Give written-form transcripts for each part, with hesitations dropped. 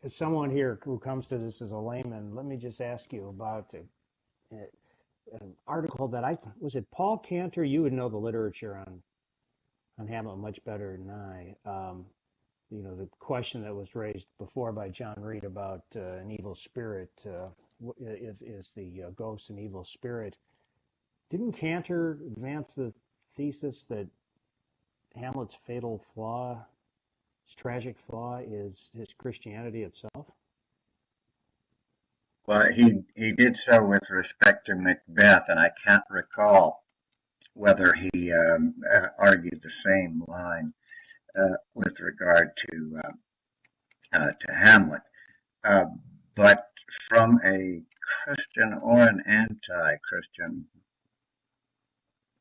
as someone here who comes to this as a layman, let me just ask you about an article that was it Paul Cantor? You would know the literature on Hamlet much better than I. The question that was raised before by John Reed about an evil spirit, is the ghost an evil spirit? Didn't Cantor advance the thesis that Hamlet's fatal flaw, his tragic flaw, is his Christianity itself? Well, he did so with respect to Macbeth, and I can't recall whether he argued the same line with regard to Hamlet. Uh, but from a Christian or an anti-Christian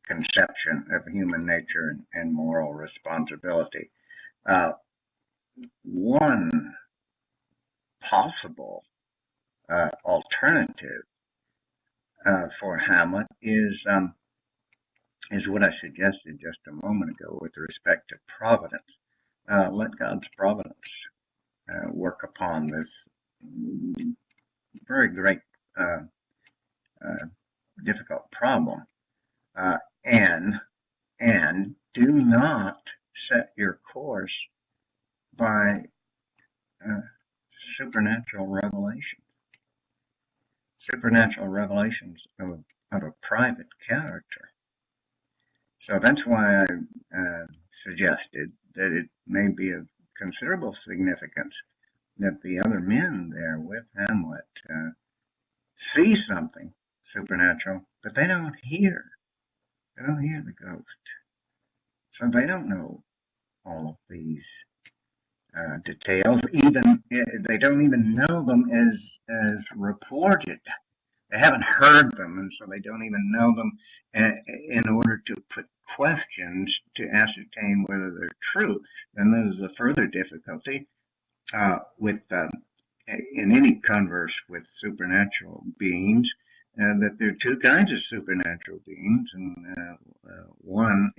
conception of human nature and moral responsibility, one possible alternative for Hamlet is what I suggested just a moment ago with respect to providence. Let God's providence work upon this very great difficult problem, and do not set your course by supernatural revelations of a private character. So that's why I suggested that it may be of considerable significance that the other men there with Hamlet see something supernatural, but they don't hear. They don't hear the ghost. So they don't know all of these details. Even they don't even know them as reported. They haven't heard them, and so they don't even know them in order to put questions to ascertain whether they're true. Then there's a further difficulty with in any converse with supernatural beings, that there are two kinds of supernatural beings, and one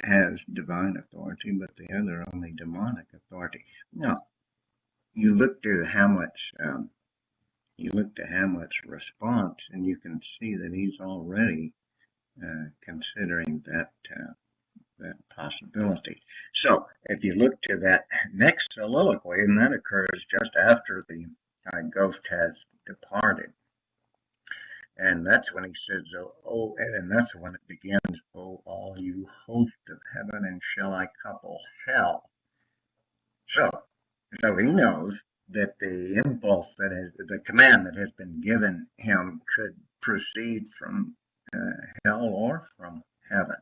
has divine authority, but the other only demonic authority. Now, you look to Hamlet's response, and you can see that he's already considering that possibility. So, if you look to that next soliloquy, and that occurs just after the ghost has departed, and that's when he says, "Oh," and that's when it begins. "Oh, all you host of heaven, and shall I couple hell?" So he knows that the impulse the command that has been given him could proceed from hell or from heaven.